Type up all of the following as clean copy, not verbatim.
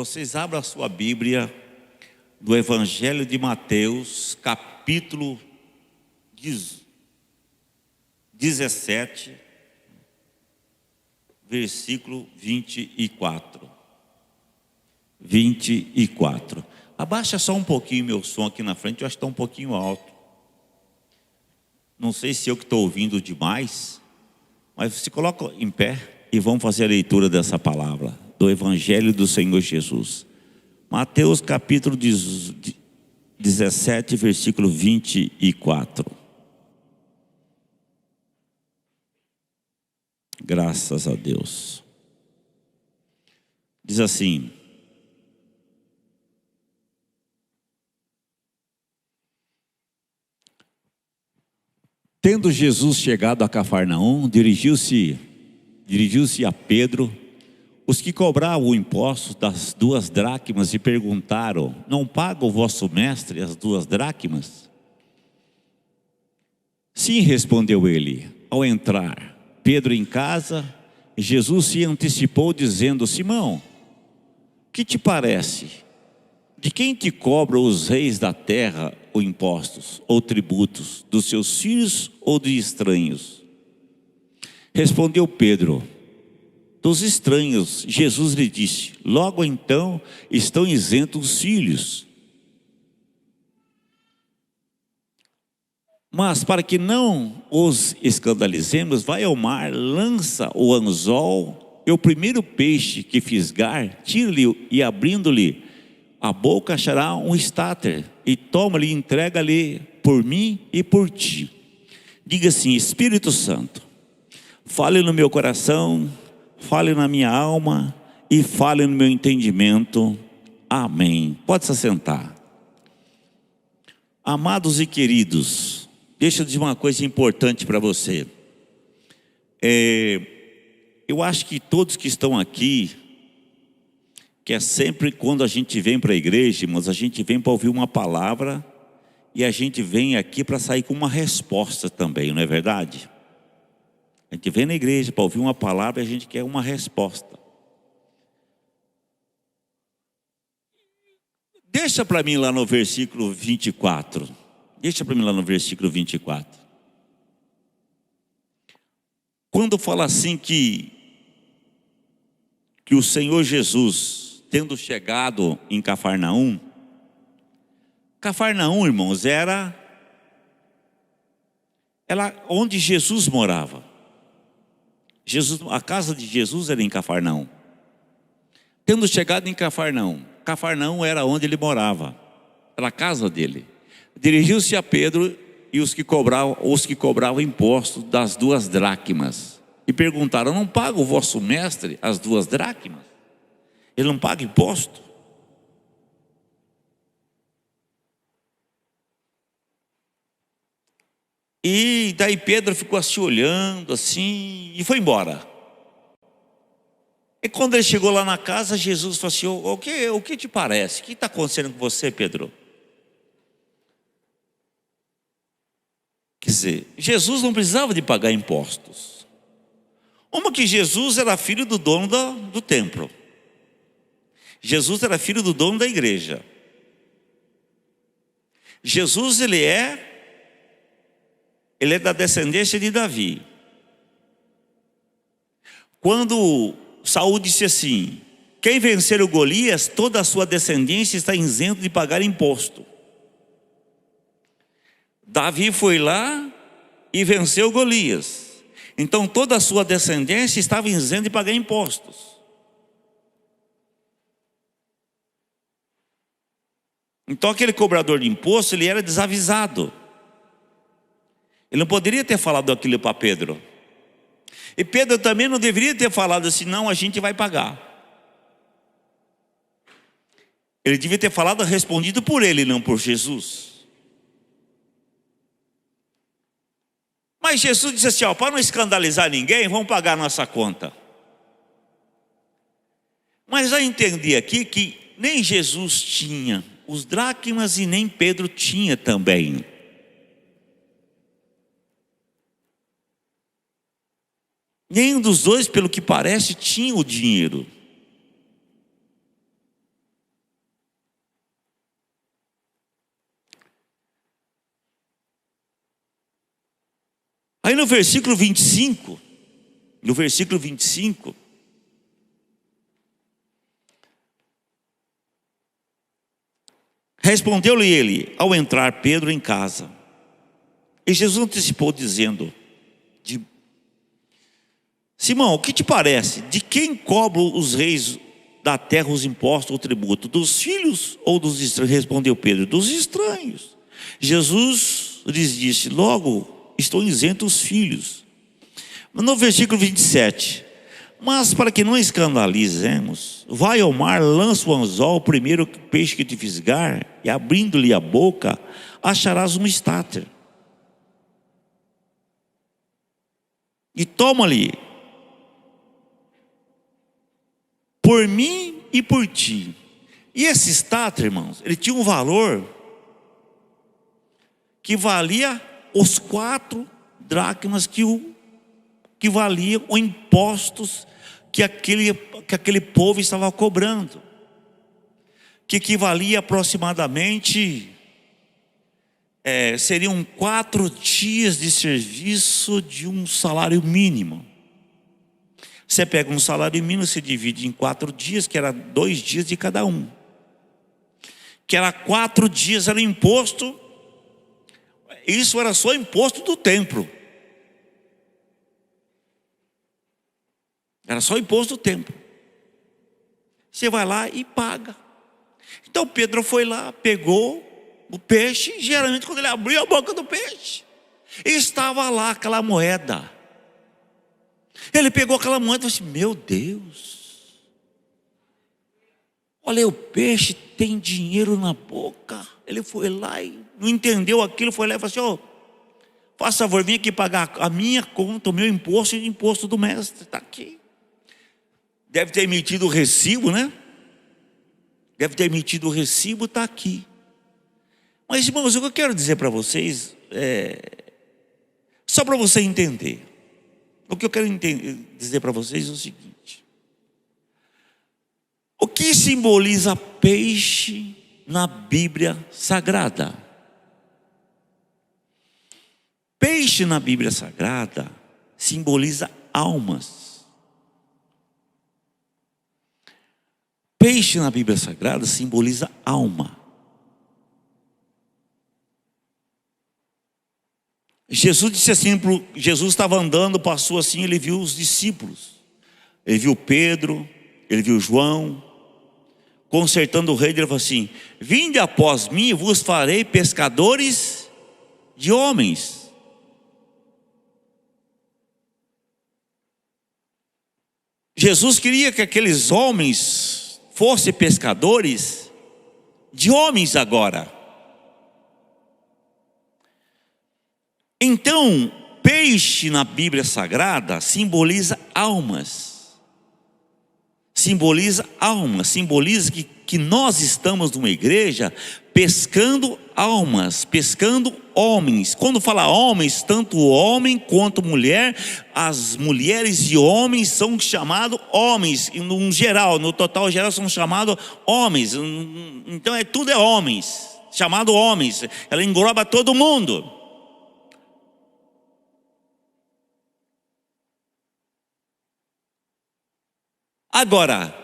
vocês abram a sua Bíblia do Evangelho de Mateus, capítulo 17, versículo 24. 24. Abaixa só um pouquinho meu som aqui na frente, eu acho que está um pouquinho alto. Não sei se eu que estou ouvindo demais, mas se coloca em pé e vamos fazer a leitura dessa palavra, do Evangelho do Senhor Jesus. Mateus capítulo 17, versículo 24. Graças a Deus. Diz assim: tendo Jesus chegado a Cafarnaum, dirigiu-se a Pedro, os que cobravam o imposto das 2 dracmas, e perguntaram: não paga o vosso mestre as 2 dracmas? Sim, respondeu ele. Ao entrar Pedro em casa, Jesus se antecipou dizendo: Simão, que te parece? De quem te cobram os reis da terra ou impostos ou tributos? Dos seus filhos ou de estranhos? Respondeu Pedro: dos estranhos. Jesus lhe disse: logo então estão isentos os filhos. Mas para que não os escandalizemos, vai ao mar, lança o anzol, e o primeiro peixe que fisgar, tira-lhe, e abrindo-lhe a boca achará um estáter, e toma-lhe e entrega-lhe por mim e por ti. Diga assim: Espírito Santo, fale no meu coração, fale na minha alma e fale no meu entendimento. Amém. Pode se assentar. Amados e queridos, deixa eu dizer uma coisa importante para você. Eu acho que todos que estão aqui, que é sempre quando a gente vem para a igreja, mas a gente vem para ouvir uma palavra, e a gente vem aqui para sair com uma resposta também, não é verdade? A gente vem na igreja para ouvir uma palavra e a gente quer uma resposta. Deixa para mim lá no versículo 24. Deixa para mim lá no versículo 24. Quando fala assim que o Senhor Jesus, tendo chegado em Cafarnaum, irmãos, era onde Jesus morava. A casa de Jesus era em Cafarnaum. Tendo chegado em Cafarnaum, Cafarnaum era onde ele morava, era a casa dele. Dirigiu-se a Pedro e os que cobravam imposto das 2 dracmas, e perguntaram: não paga o vosso mestre as 2 dracmas? Ele não paga imposto? E daí Pedro ficou assim olhando assim e foi embora. E quando ele chegou lá na casa, Jesus falou assim: o que te parece? O que está acontecendo com você, Pedro? Quer dizer, Jesus não precisava de pagar impostos. Uma que Jesus era filho do dono do templo. Jesus era filho do dono da igreja. Jesus ele é da descendência de Davi. Quando Saul disse assim: quem vencer o Golias, toda a sua descendência está isento de pagar imposto. Davi foi lá e venceu Golias. Então toda a sua descendência estava isenta de pagar impostos. Então aquele cobrador de imposto, ele era desavisado. Ele não poderia ter falado aquilo para Pedro. E Pedro também não deveria ter falado assim: não, a gente vai pagar. Ele devia ter falado, respondido por ele, não por Jesus. Mas Jesus disse assim: para não escandalizar ninguém, vamos pagar a nossa conta. Mas eu entendi aqui que nem Jesus tinha os dracmas e nem Pedro tinha também. Nenhum dos dois, pelo que parece, tinha o dinheiro. versículo 25, no versículo 25, respondeu-lhe ele, ao entrar Pedro em casa. E Jesus antecipou dizendo, Simão, o que te parece? De quem cobram os reis da terra os impostos ou tributo? Dos filhos ou dos estranhos? Respondeu Pedro, dos estranhos. Jesus lhes disse, logo estão isentos os filhos. No versículo 27, mas para que não escandalizemos, vai ao mar, lança o anzol, o primeiro peixe que te fisgar, e abrindo-lhe a boca, acharás um estáter. E toma-lhe, por mim e por ti. E esse estáter, irmãos, ele tinha um valor que valia os 4 dracmas que valiam os impostos que aquele povo estava cobrando, que equivalia aproximadamente, seriam 4 dias de serviço de um salário mínimo. Você pega um salário mínimo, se divide em 4 dias, que era 2 dias de cada um, que era 4 dias, era imposto. Isso era só imposto do templo. Era só imposto do templo. Você vai lá e paga. Então Pedro foi lá, pegou o peixe. Geralmente quando ele abriu a boca do peixe, estava lá aquela moeda. Ele pegou aquela moeda e falou assim, meu Deus, olha, o peixe tem dinheiro na boca. Ele foi lá e não entendeu aquilo, foi lá e falou assim, faça favor, vim aqui pagar a minha conta, o meu imposto e o imposto do mestre, está aqui. Deve ter emitido o recibo, né? Deve ter emitido o recibo, está aqui. Mas irmãos, o que eu quero dizer para vocês, só para você entender, o que eu quero dizer para vocês é o seguinte: o que simboliza peixe na Bíblia Sagrada? Peixe na Bíblia Sagrada simboliza almas. Peixe na Bíblia Sagrada simboliza alma. Jesus disse assim, Jesus estava andando, passou assim, ele viu os discípulos. Ele viu Pedro, ele viu João, consertando o rei, ele falou assim: vinde após mim, vos farei pescadores de homens. Jesus queria que aqueles homens fossem pescadores de homens agora. Então, peixe na Bíblia Sagrada simboliza almas. Simboliza almas, simboliza que nós estamos numa igreja pescando almas, pescando homens. Quando fala homens, tanto homem quanto mulher, as mulheres e homens são chamados homens, no geral, no total geral são chamados homens. Então tudo é homens, chamado homens, ela engloba todo mundo. Agora,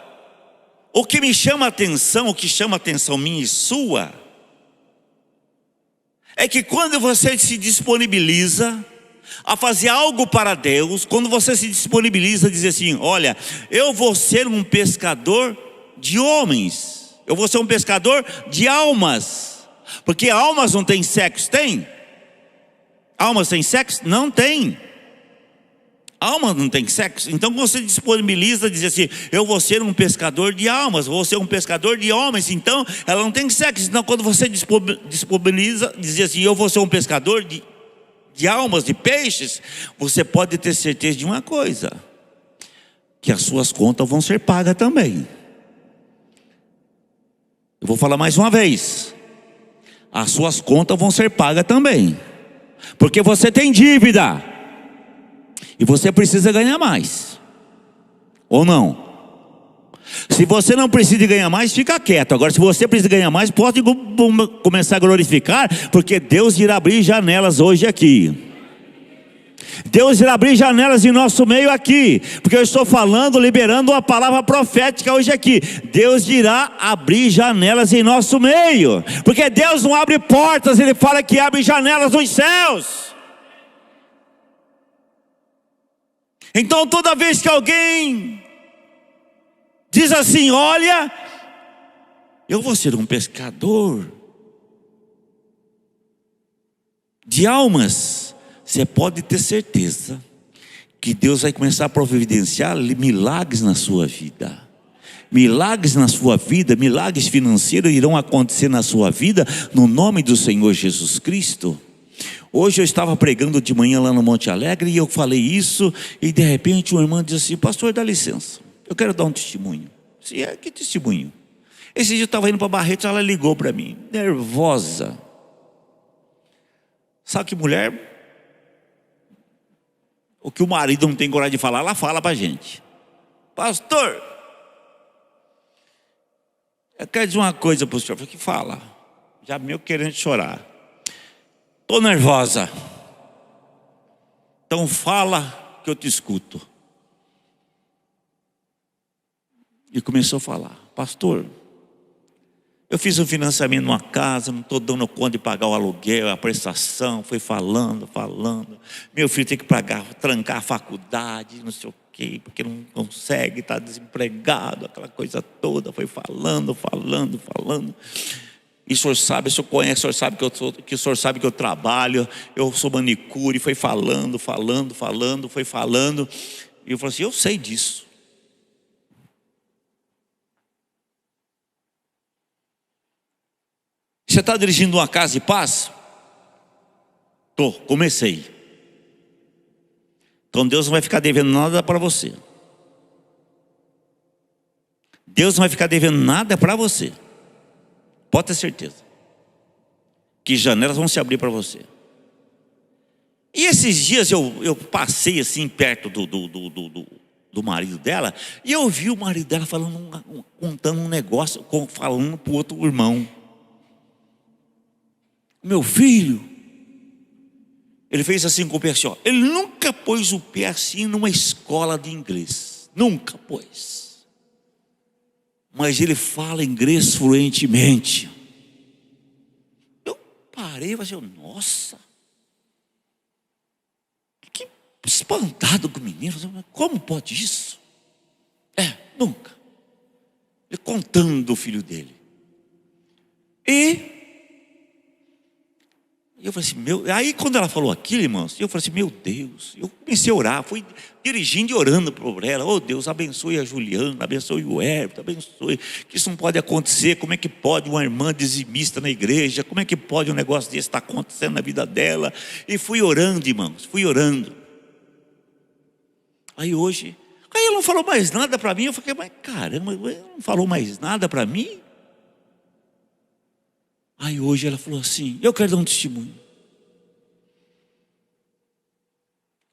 o que me chama a atenção, o que chama a atenção minha e sua, é que quando você se disponibiliza a fazer algo para Deus, quando você se disponibiliza a dizer assim: olha, eu vou ser um pescador de homens, eu vou ser um pescador de almas, porque almas não tem sexo, tem? Almas têm sexo? Não tem. Alma não tem sexo. Então você disponibiliza, dizer assim: eu vou ser um pescador de almas, vou ser um pescador de homens. Então ela não tem sexo. Então quando você disponibiliza, dizer assim: eu vou ser um pescador de almas, de peixes, você pode ter certeza de uma coisa: que as suas contas vão ser pagas também. Eu vou falar mais uma vez: as suas contas vão ser pagas também, porque você tem dívida. E você precisa ganhar mais, ou não? Se você não precisa ganhar mais, fica quieto. Agora, se você precisa ganhar mais, pode começar a glorificar, porque Deus irá abrir janelas hoje aqui. Deus irá abrir janelas em nosso meio aqui, porque eu estou falando, liberando uma palavra profética hoje aqui. Deus irá abrir janelas em nosso meio, porque Deus não abre portas, Ele fala que abre janelas nos céus. Então toda vez que alguém diz assim: olha, eu vou ser um pescador de almas, você pode ter certeza que Deus vai começar a providenciar milagres na sua vida. Milagres na sua vida, milagres financeiros irão acontecer na sua vida, no nome do Senhor Jesus Cristo. Hoje eu estava pregando de manhã lá no Monte Alegre, e eu falei isso, e de repente uma irmã disse assim: pastor, dá licença, eu quero dar um testemunho. Disse: que testemunho? Esse dia eu estava indo para Barretos, ela ligou para mim, nervosa. Sabe que mulher, o que o marido não tem coragem de falar, ela fala para a gente: pastor, eu quero dizer uma coisa para o senhor. Eu falei: que fala? Já meio querendo chorar. Estou nervosa. Então fala que eu te escuto. E começou a falar: pastor, eu fiz um financiamento numa casa, não estou dando conta de pagar o aluguel, a prestação. Foi falando. Meu filho tem que pagar, trancar a faculdade, não sei o quê, porque não consegue, está desempregado, aquela coisa toda. Foi falando. E o senhor sabe, o senhor conhece, o senhor sabe que o senhor sabe que eu trabalho, eu sou manicure. Foi falando, foi falando. E eu falei assim: eu sei disso. Você está dirigindo uma casa de paz? Comecei. Então Deus não vai ficar devendo nada para você. Deus não vai ficar devendo nada para você. Pode ter certeza que janelas vão se abrir para você. E esses dias eu passei assim perto do marido dela, e eu vi o marido dela contando um negócio, falando para o outro irmão: meu filho, ele fez assim com o pé assim, ó, ele nunca pôs o pé assim numa escola de inglês, nunca pôs. Mas ele fala inglês fluentemente. Eu parei e falei: nossa, que espantado com o menino. Como pode isso? Nunca. Ele contando do filho dele. E eu falei assim: aí quando ela falou aquilo, irmãos, eu falei assim: meu Deus. Eu comecei a orar, fui dirigindo e orando por ela. Oh Deus, abençoe a Juliana, abençoe o Herbert, abençoe, que isso não pode acontecer. Como é que pode uma irmã dizimista na igreja? Como é que pode um negócio desse estar acontecendo na vida dela? E fui orando, irmãos, fui orando. Aí ela não falou mais nada para mim. Eu falei: mas caramba, não falou mais nada para mim? Aí hoje ela falou assim: eu quero dar um testemunho.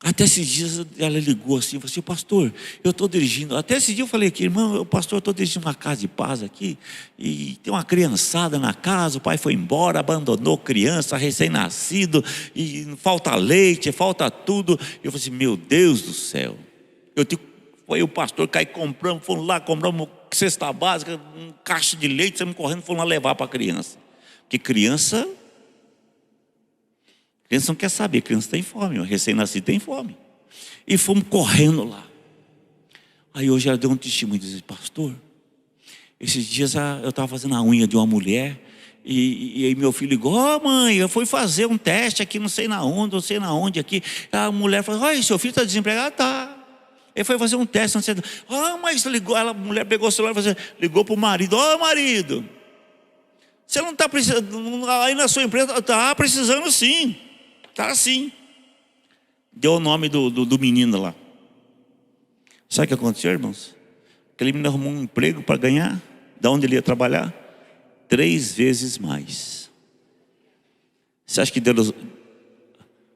Até esses dias ela ligou assim, falou assim: pastor, eu estou dirigindo. Até esse dia eu falei aqui: irmão, pastor, eu estou dirigindo uma casa de paz aqui, e tem uma criançada na casa, o pai foi embora, abandonou criança, recém-nascido, e falta leite, falta tudo. Eu falei assim: meu Deus do céu. Foi o pastor, compramos, fomos lá, compramos cesta básica, um caixa de leite, saímos correndo, fomos lá levar para a criança. Porque criança não quer saber, criança tem fome, o recém-nascido tem fome. E fomos correndo lá. Aí hoje ela deu um testemunho e disse: pastor, esses dias eu estava fazendo a unha de uma mulher, e aí meu filho ligou: mãe, eu fui fazer um teste aqui, não sei na onde aqui. A mulher falou: olha, seu filho está desempregado? Tá. Ele foi fazer um teste, não sei. Mas ligou, a mulher pegou o celular e ligou para o marido: marido, você não está precisando, aí na sua empresa? Está precisando sim. Está sim. Deu o nome do menino lá. Sabe o que aconteceu, irmãos? Aquele menino arrumou um emprego para ganhar, da onde ele ia trabalhar, 3 vezes mais. Você acha que Deus,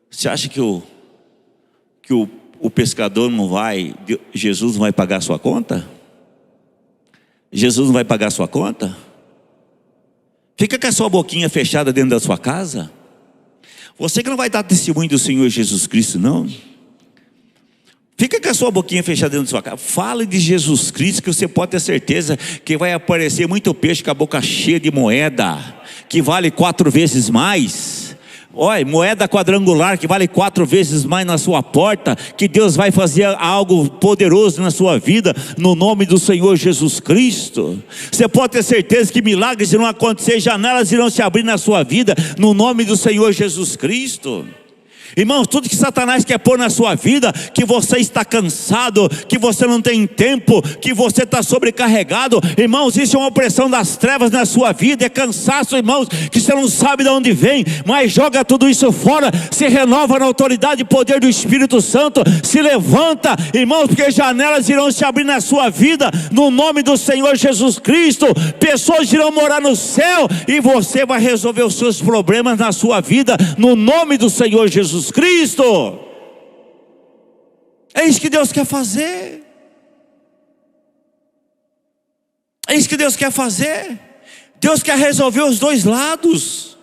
você acha que o pescador não vai, Jesus não vai pagar a sua conta? Jesus não vai pagar a sua conta? Fica com a sua boquinha fechada dentro da sua casa. Você que não vai dar testemunho do Senhor Jesus Cristo, não. Fica com a sua boquinha fechada dentro da sua casa. Fale de Jesus Cristo, que você pode ter certeza que vai aparecer muito peixe com a boca cheia de moeda, que vale 4 vezes mais. Olha, moeda quadrangular que vale 4 vezes mais na sua porta. Que Deus vai fazer algo poderoso na sua vida, no nome do Senhor Jesus Cristo. Você pode ter certeza que milagres irão acontecer, janelas irão se abrir na sua vida, no nome do Senhor Jesus Cristo. Irmãos, tudo que Satanás quer pôr na sua vida, que você está cansado, que você não tem tempo, que você está sobrecarregado, irmãos, isso é uma opressão das trevas na sua vida, é cansaço, irmãos, que você não sabe de onde vem, mas joga tudo isso fora, se renova na autoridade e poder do Espírito Santo, se levanta, irmãos, porque janelas irão se abrir na sua vida, no nome do Senhor Jesus Cristo. Pessoas irão morar no céu, e você vai resolver os seus problemas na sua vida, no nome do Senhor Jesus Cristo. É isso que Deus quer fazer. É isso que Deus quer fazer. Deus quer resolver os dois lados.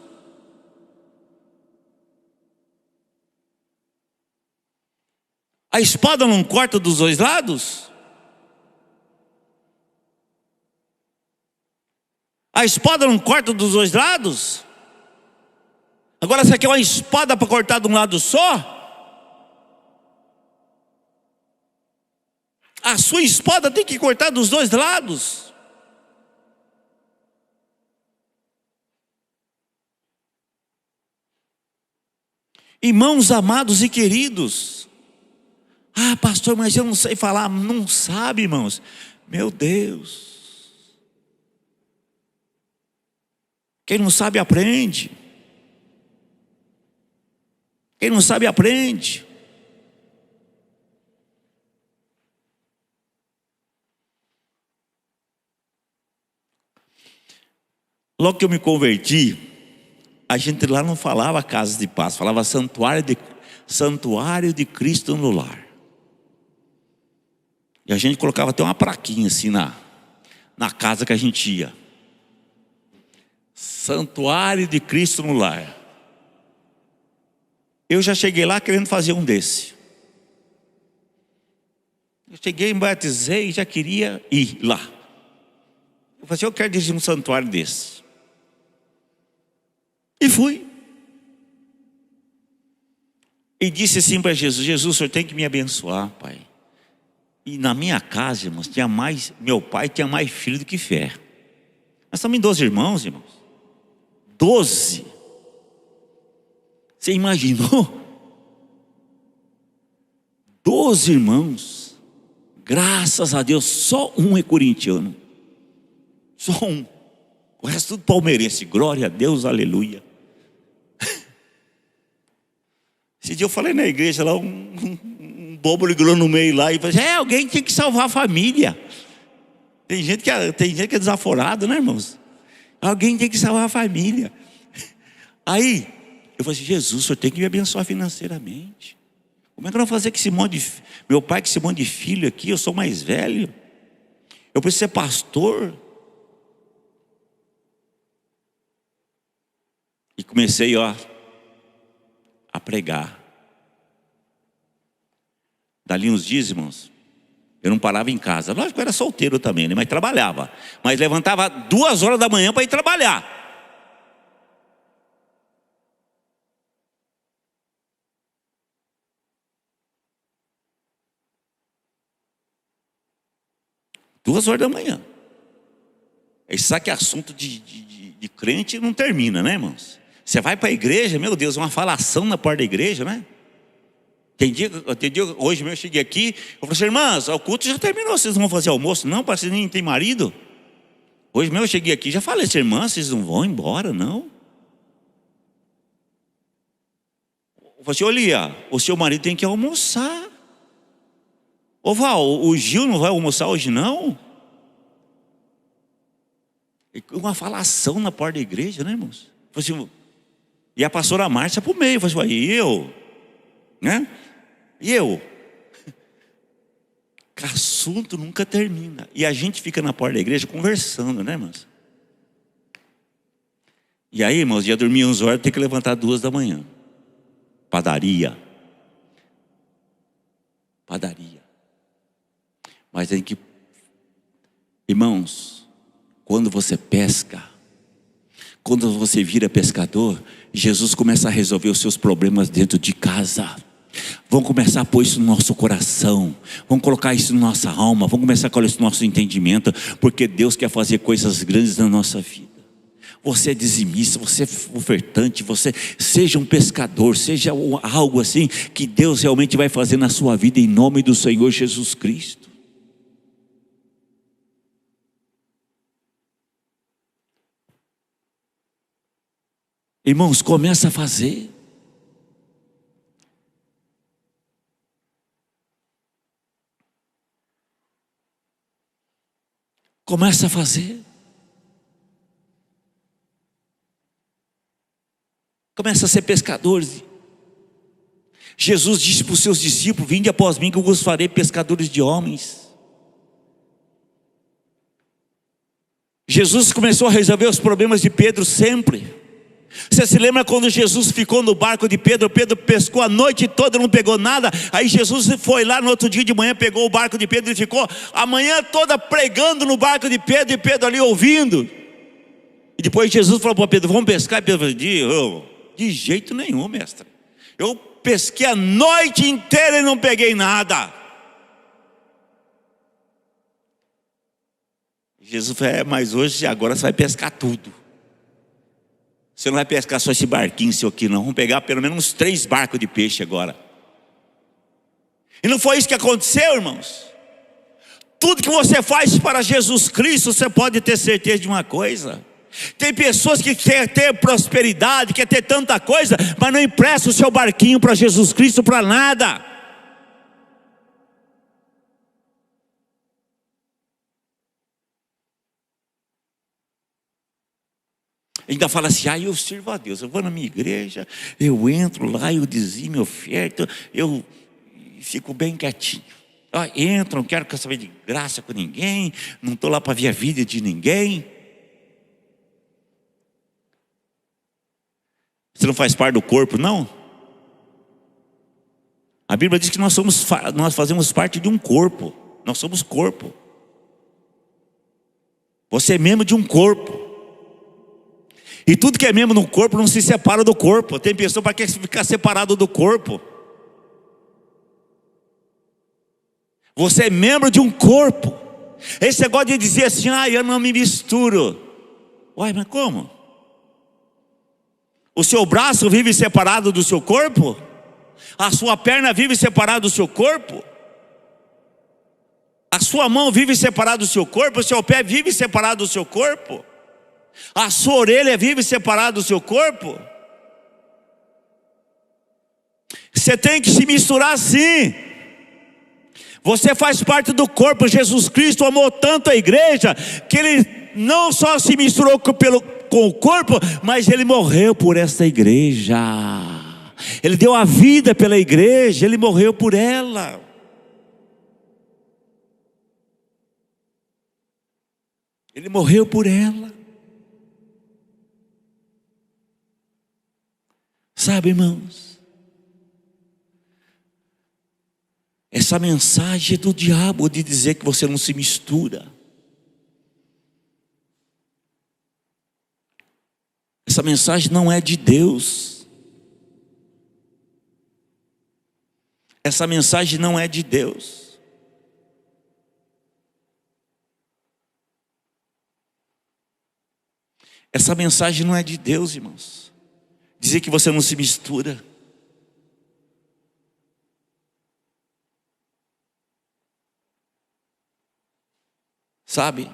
A espada não corta dos dois lados? A espada não corta dos dois lados? Agora você quer uma espada para cortar de um lado só? A sua espada tem que cortar dos dois lados. Irmãos amados e queridos. Ah, pastor, mas eu não sei falar. Não sabe, irmãos. Meu Deus. Quem não sabe aprende. Quem não sabe aprende. Logo que eu me converti, a gente lá não falava casa de paz, falava santuário de Cristo no lar. E a gente colocava até uma plaquinha assim na casa que a gente ia. Santuário de Cristo no lar. Eu já cheguei lá querendo fazer um desse. Eu cheguei, me batizei e já queria ir lá. Eu falei assim, eu quero dirigir um santuário desse. E fui. E disse assim para Jesus, Jesus, o Senhor tem que me abençoar, Pai. E na minha casa, irmãos, meu pai tinha mais filho do que fé. Nós estamos em 12 irmãos, irmãos. 12. Você imaginou? 12 irmãos. Graças a Deus, só um é corintiano. Só um. O resto tudo palmeirense. Glória a Deus, aleluia. Esse dia eu falei na igreja lá, um bobo ligou no meio lá e falou assim, alguém tem que salvar a família. Tem gente que é desaforado, né, irmãos? Alguém tem que salvar a família. Aí eu falei assim, Jesus, o Senhor tem que me abençoar financeiramente. Como é que eu vou fazer com esse monte de... Meu pai com esse monte de filho aqui, eu sou mais velho. Eu preciso ser pastor. E comecei, a pregar. Dali uns dias, irmãos, eu não parava em casa. Lógico que eu era solteiro também, né? Mas trabalhava. Mas levantava 2 horas da manhã para ir trabalhar. Duas horas da manhã. Aí sabe que assunto de crente não termina, né, irmãos? Você vai para a igreja, meu Deus, uma falação na porta da igreja, né? Tem dia, hoje mesmo eu cheguei aqui, eu falei assim, irmãs, o culto já terminou, vocês não vão fazer almoço? Não, para vocês nem tem marido. Hoje mesmo eu cheguei aqui, já falei assim, irmãs, vocês não vão embora, não? Eu falei assim, olha, o seu marido tem que almoçar. Ô Val, o Gil não vai almoçar hoje não? Uma falação na porta da igreja, né, irmãos? Eu falei assim, e a pastora Márcia para o meio, eu falei assim, e eu? Né? E eu? O assunto nunca termina. E a gente fica na porta da igreja conversando, né, irmãos? E aí, irmãos, ia dormir 11 horas, tem que levantar 2 da manhã. Padaria. Mas tem que, irmãos, quando você pesca, quando você vira pescador, Jesus começa a resolver os seus problemas dentro de casa. Vamos começar a pôr isso no nosso coração, vamos colocar isso na nossa alma, vamos começar a colocar isso no nosso entendimento, porque Deus quer fazer coisas grandes na nossa vida. Você é dizimista, você é ofertante, você seja um pescador, seja algo assim que Deus realmente vai fazer na sua vida, em nome do Senhor Jesus Cristo. Irmãos, começa a fazer. Começa a fazer. Começa a ser pescadores. Jesus disse para os seus discípulos: vinde após mim que eu vos farei pescadores de homens. Jesus começou a resolver os problemas de Pedro sempre. Você se lembra quando Jesus ficou no barco de Pedro? Pedro pescou a noite toda, não pegou nada. Aí Jesus foi lá no outro dia de manhã, pegou o barco de Pedro e ficou a manhã toda pregando no barco de Pedro, e Pedro ali ouvindo. E depois Jesus falou para Pedro: vamos pescar? E Pedro falou: de jeito nenhum, mestre. Eu pesquei a noite inteira e não peguei nada. Jesus falou: mas hoje, agora você vai pescar tudo. Você não vai pescar só esse barquinho seu aqui não. Vamos pegar pelo menos uns 3 barcos de peixe agora. E não foi isso que aconteceu, irmãos. Tudo que você faz para Jesus Cristo, você pode ter certeza de uma coisa: tem pessoas que querem ter prosperidade, querem ter tanta coisa, mas não empresta o seu barquinho para Jesus Cristo para nada. Ainda fala assim: eu sirvo a Deus, eu vou na minha igreja, eu entro lá, eu dizimo, eu oferto, eu fico bem quietinho. Entro, não quero saber de graça com ninguém, não estou lá para ver a vida de ninguém. Você não faz parte do corpo, não? A Bíblia diz que nós fazemos parte de um corpo. Nós somos corpo. Você é membro de um corpo. E tudo que é membro no corpo não se separa do corpo. Tem pessoa para que ficar separado do corpo. Você é membro de um corpo. Esse negócio de dizer assim: eu não me misturo. Uai, mas como? O seu braço vive separado do seu corpo? A sua perna vive separada do seu corpo? A sua mão vive separada do seu corpo? O seu pé vive separado do seu corpo? A sua orelha vive separada do seu corpo? Você tem que se misturar sim. Você faz parte do corpo. Jesus Cristo amou tanto a igreja que Ele não só se misturou com o corpo, mas Ele morreu por essa igreja. Ele deu a vida pela igreja, Ele morreu por ela. Ele morreu por ela. Sabe, irmãos, essa mensagem é do diabo de dizer que você não se mistura. Essa mensagem não é de Deus. Essa mensagem não é de Deus. Essa mensagem não é de Deus, irmãos. Dizer que você não se mistura. Sabe?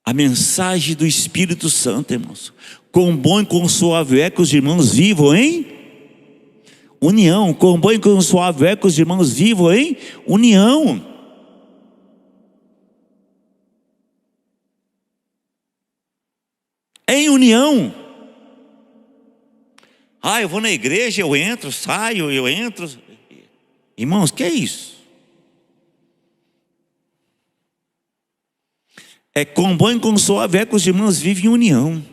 A mensagem do Espírito Santo, irmãos: quão bom e quão suave é que os irmãos vivam em união. Quão bom e quão suave é que os irmãos vivam em união. Em união. Eu vou na igreja, eu entro, saio, eu entro. Irmãos, que é isso? É quão bom e quão suave é que os irmãos vivem em união.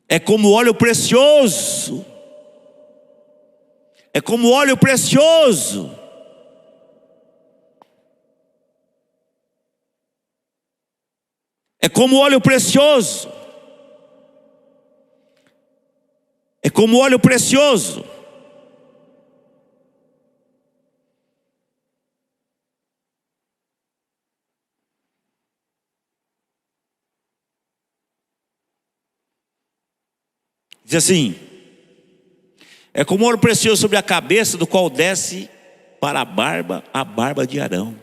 É como óleo precioso. É como óleo precioso. É como óleo precioso. É como óleo precioso. Diz assim: é como óleo precioso sobre a cabeça, do qual desce para a barba de Arão,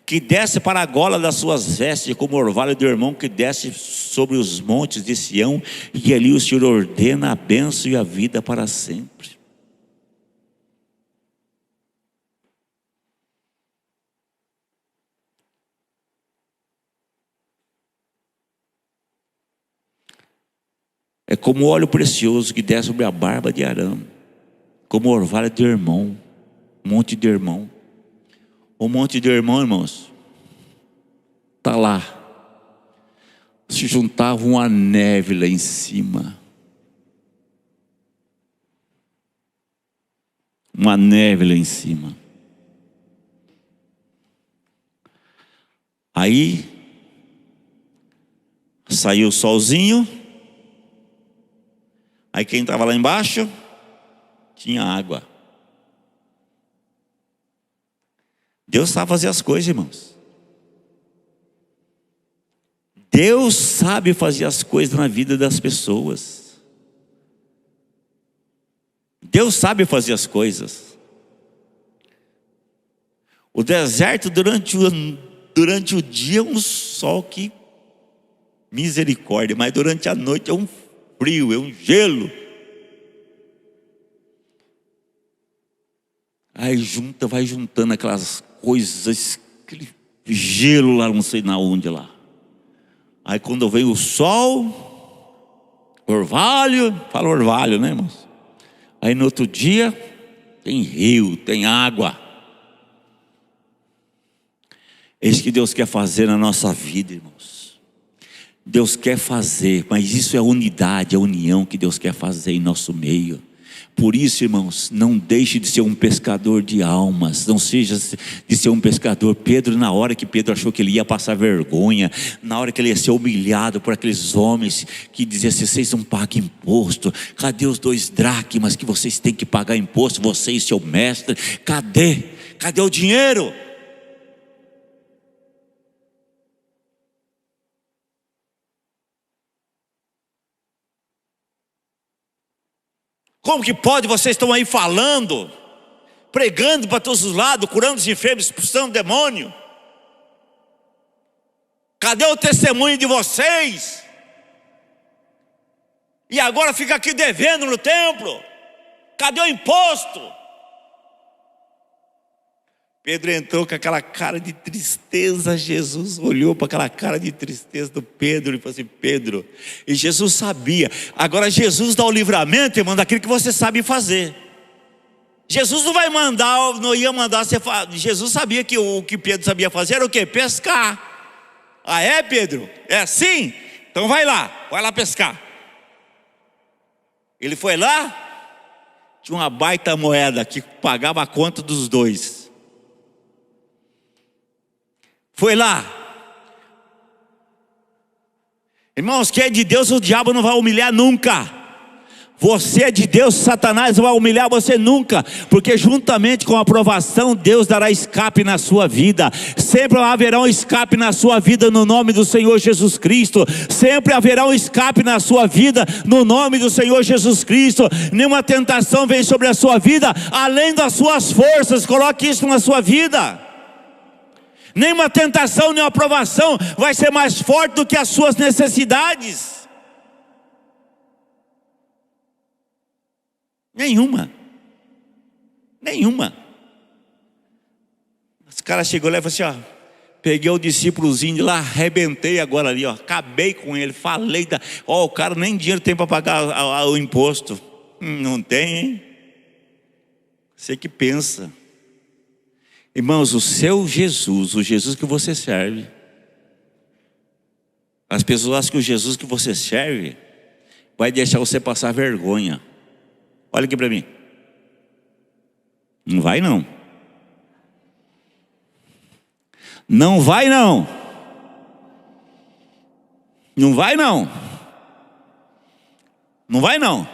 que desce para a gola das suas vestes, como o orvalho do irmão que desce sobre os montes de Sião, e ali o Senhor ordena a bênção e a vida para sempre. É como óleo precioso que desce sobre a barba de Arão, como o orvalho do irmão, monte de irmão. O monte de irmão, irmãos, está lá. Se juntava uma neve lá em cima. Uma neve lá em cima. Aí saiu o solzinho. Aí quem estava lá embaixo tinha água. Deus sabe fazer as coisas, irmãos. Deus sabe fazer as coisas na vida das pessoas. Deus sabe fazer as coisas. O deserto durante o dia é um sol que misericórdia, mas durante a noite é um frio, é um gelo. Aí vai juntando aquelas coisas, aquele gelo lá, não sei na onde lá. Aí quando vem o sol, orvalho, fala orvalho, né, irmãos? Aí no outro dia tem rio, tem água. É isso que Deus quer fazer na nossa vida, irmãos. Deus quer fazer, mas isso é a unidade, a união que Deus quer fazer em nosso meio. Por isso, irmãos, não deixe de ser um pescador de almas. Não seja de ser um pescador. Pedro, na hora que Pedro achou que ele ia passar vergonha, na hora que ele ia ser humilhado por aqueles homens que diziam assim: vocês não pagam imposto, cadê os 2 dracmas que vocês têm que pagar imposto, você e seu mestre? Cadê o dinheiro? Como que pode? Vocês estão aí falando, pregando para todos os lados, curando os enfermos, expulsando demônio. Cadê o testemunho de vocês? E agora fica aqui devendo no templo. Cadê o imposto? Pedro entrou com aquela cara de tristeza. Jesus olhou para aquela cara de tristeza do Pedro e falou assim: Pedro. E Jesus sabia. Agora Jesus dá o livramento, irmão, daquilo que você sabe fazer. Jesus não ia mandar você fazer. Jesus sabia que o que Pedro sabia fazer era o quê? Pescar. Ah, é, Pedro? É assim? Então vai lá pescar. Ele foi lá, tinha uma baita moeda que pagava a conta dos 2. Foi lá. Irmãos, quem é de Deus, o diabo não vai humilhar nunca. Você é de Deus, Satanás não vai humilhar você nunca, porque juntamente com a aprovação, Deus dará escape na sua vida. Sempre haverá um escape na sua vida no nome do Senhor Jesus Cristo. Sempre haverá um escape na sua vida no nome do Senhor Jesus Cristo. Nenhuma tentação vem sobre a sua vida além das suas forças. Coloque isso na sua vida. Nenhuma tentação, nenhuma aprovação vai ser mais forte do que as suas necessidades. Nenhuma. Os caras chegou lá e falou assim: ó, peguei o discípulozinho de lá, arrebentei agora ali, ó, acabei com ele, falei, ó, o cara nem dinheiro tem para pagar o imposto. Não tem, hein? Você que pensa. Irmãos, o seu Jesus, o Jesus que você serve, as pessoas acham que o Jesus que você serve vai deixar você passar vergonha. Olha aqui para mim. Não vai não. Não vai não. Não vai não. Não vai não.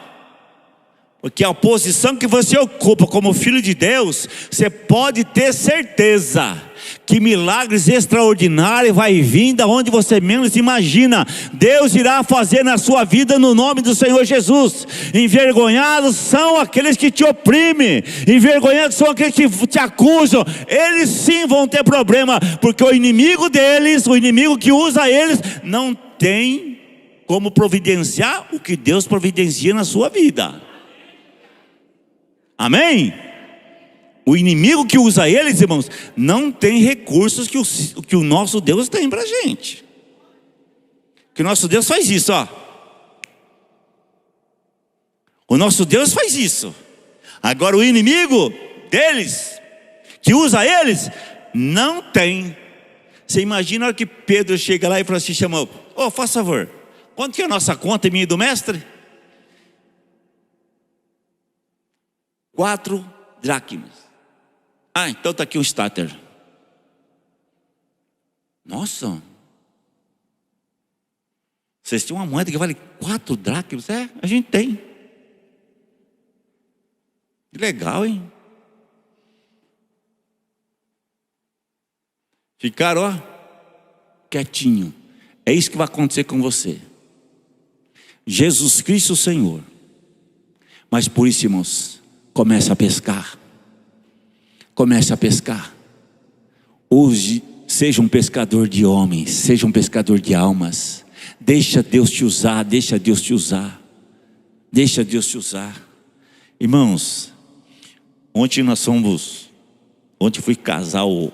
Porque a posição que você ocupa como filho de Deus, você pode ter certeza que milagres extraordinários vai vir da onde você menos imagina. Deus irá fazer na sua vida no nome do Senhor Jesus. Envergonhados são aqueles que te oprimem, envergonhados são aqueles que te acusam. Eles sim vão ter problema, porque o inimigo deles, o inimigo que usa eles, não tem como providenciar o que Deus providencia na sua vida. Amém? O inimigo que usa eles, irmãos, não tem recursos que o nosso Deus tem pra gente. Que o nosso Deus faz isso, ó. O nosso Deus faz isso. Agora o inimigo deles, que usa eles, não tem. Você imagina a hora que Pedro chega lá e fala assim, chamou, faz favor, quanto que é a nossa conta, minha e do mestre? 4 dracmas. Então está aqui um starter. Nossa, vocês têm uma moeda que vale 4 dracmas? A gente tem. Que legal, hein? Ficaram, quietinho. É isso que vai acontecer com você. Jesus Cristo, o Senhor. Mas por isso, irmãos, comece a pescar. Comece a pescar. Hoje, seja um pescador de homens, seja um pescador de almas. Deixa Deus te usar, deixa Deus te usar. Deixa Deus te usar. Irmãos, ontem fui casar o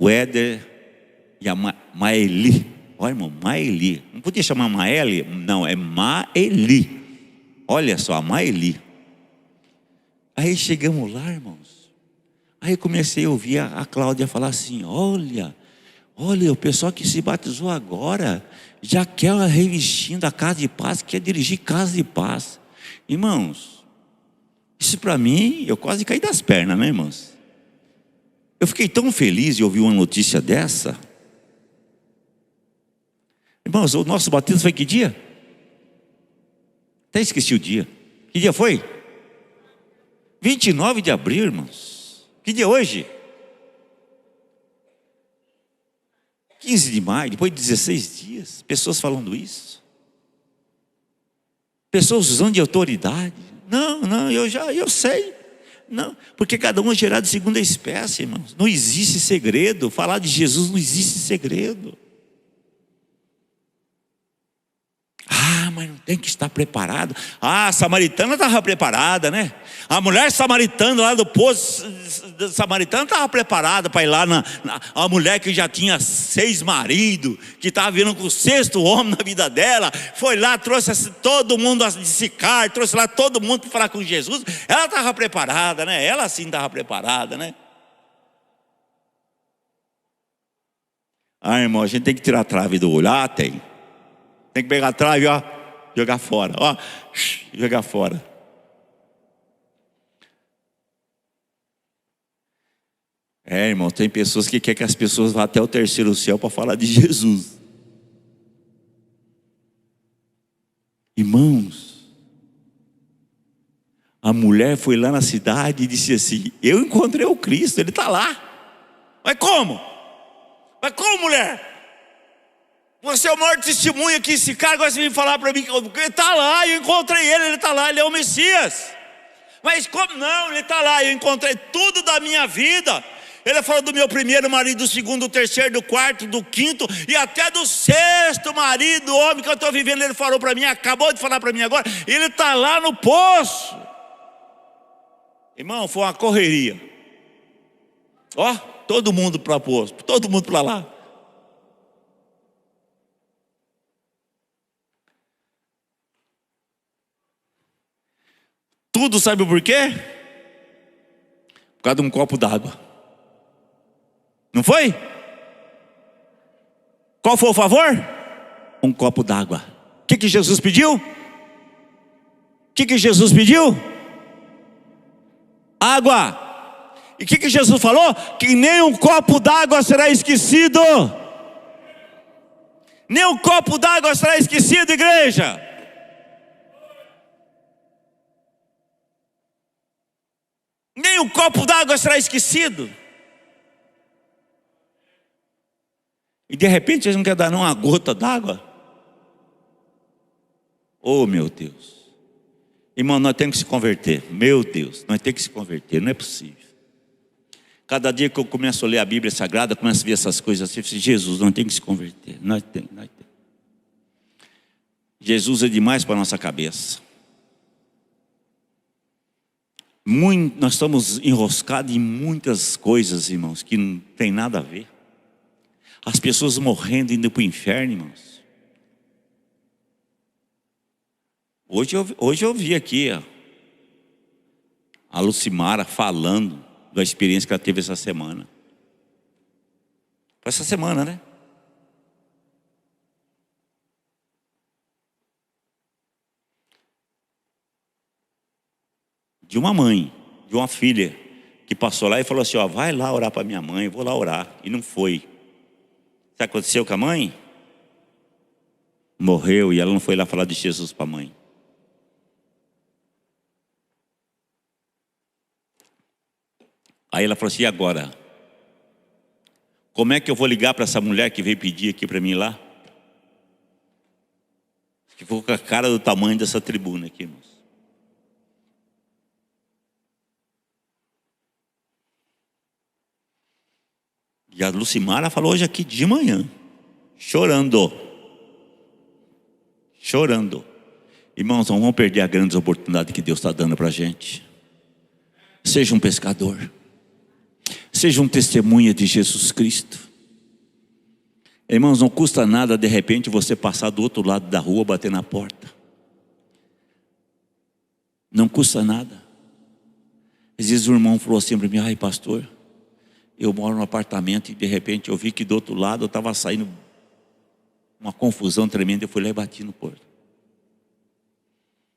Éder e a Maeli. Olha, irmão, Maeli. Não podia chamar Maeli? Não, é Maeli. Olha só, a Maeli. Aí chegamos lá, irmãos. Aí eu comecei a ouvir a Cláudia falar assim, olha, o pessoal que se batizou agora já quer revestindo a casa de paz, quer dirigir casa de paz. Irmãos, isso para mim, eu quase caí das pernas, né, irmãos? Eu fiquei tão feliz de ouvir uma notícia dessa. Irmãos, o nosso batismo foi que dia? Até esqueci o dia. Que dia foi? 29 de abril, irmãos. Que dia é hoje? 15 de maio, depois de 16 dias. Pessoas falando isso. Pessoas usando de autoridade. Não, eu sei. Não, porque cada um é gerado de segunda espécie, irmãos. Não existe segredo. Falar de Jesus não existe segredo. Mas não tem que estar preparado. A samaritana estava preparada, né? A mulher samaritana lá do poço samaritano estava preparada para ir lá a mulher que já tinha 6 maridos, que estava vindo com o 6º homem na vida dela, foi lá, trouxe todo mundo de Sicar, trouxe lá todo mundo para falar com Jesus. Ela estava preparada, né? Ela sim estava preparada, né? Irmão, a gente tem que tirar a trave do olho. Tem que pegar a trave, jogar fora, jogar fora. Irmão, tem pessoas que querem que as pessoas vá até o 3º céu para falar de Jesus. Irmãos, a mulher foi lá na cidade e disse assim, eu encontrei o Cristo, ele está lá. Mas como? Mulher? Você é o maior testemunho aqui, esse cara gosta de vir falar para mim que ele está lá, eu encontrei ele está lá, ele é o Messias. Mas como não? Ele está lá, eu encontrei tudo da minha vida. Ele falou do meu primeiro marido, do segundo, do terceiro, do quarto, do quinto e até do 6º marido, o homem que eu estou vivendo. Ele falou para mim, acabou de falar para mim agora, ele está lá no poço. Irmão, foi uma correria. Todo mundo para o poço, todo mundo para lá. Tudo sabe por quê? Por causa de um copo d'água. Não foi? Qual foi o favor? Um copo d'água. O que Jesus pediu? O que Jesus pediu? água. E o que Jesus falou? Que nem um copo d'água será esquecido. Nem um copo d'água será esquecido, igreja. Nem um copo d'água será esquecido. E de repente vocês não querem dar uma gota d'água? Oh, meu Deus. Irmão, nós temos que se converter. Meu Deus, nós temos que se converter, não é possível. Cada dia que eu começo a ler a Bíblia Sagrada, começo a ver essas coisas assim, eu falo, Jesus, nós temos que se converter. Nós temos. Jesus é demais para a nossa cabeça. Nós estamos enroscados em muitas coisas, irmãos, que não tem nada a ver. As pessoas morrendo, indo para o inferno, irmãos. Hoje eu vi aqui a Lucimara falando da experiência que ela teve essa semana. Foi essa semana, né? De uma mãe, de uma filha, que passou lá e falou assim, ó, vai lá orar para minha mãe, eu vou lá orar. E não foi. Sabe o que aconteceu com a mãe? Morreu e ela não foi lá falar de Jesus para a mãe. Aí ela falou assim, e agora? Como é que eu vou ligar para essa mulher que veio pedir aqui para mim lá? Que ficou com a cara do tamanho dessa tribuna aqui, irmãos. E a Lucimara falou hoje aqui de manhã, chorando. Irmãos, não vamos perder a grande oportunidade que Deus está dando para a gente. Seja um pescador. Seja um testemunha de Jesus Cristo. Irmãos, não custa nada de repente você passar do outro lado da rua, bater na porta. Não custa nada. Às vezes o irmão falou assim para mim, ai pastor, eu moro num apartamento e de repente eu vi que do outro lado eu estava saindo uma confusão tremenda. Eu fui lá e bati no porto.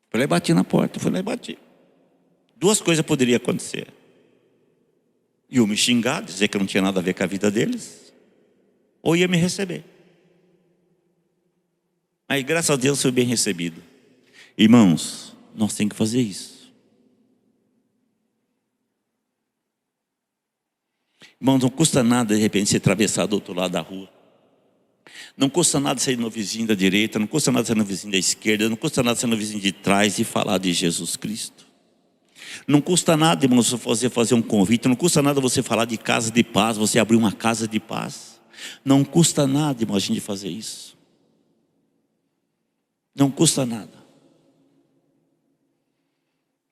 Fui lá e bati na porta, fui lá e bati. Duas coisas poderiam acontecer. Iam me xingar, dizer que eu não tinha nada a ver com a vida deles, ou ia me receber. Aí graças a Deus fui bem recebido. Irmãos, nós temos que fazer isso. Irmãos, não custa nada de repente se atravessar do outro lado da rua. Não custa nada sair no vizinho da direita, não custa nada sair no vizinho da esquerda, não custa nada sair no vizinho de trás e falar de Jesus Cristo. Não custa nada, irmãos, você fazer um convite, não custa nada você falar de casa de paz, você abrir uma casa de paz. Não custa nada, irmão, a gente fazer isso. Não custa nada.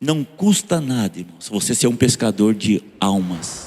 Não custa nada, irmãos, você ser um pescador de almas.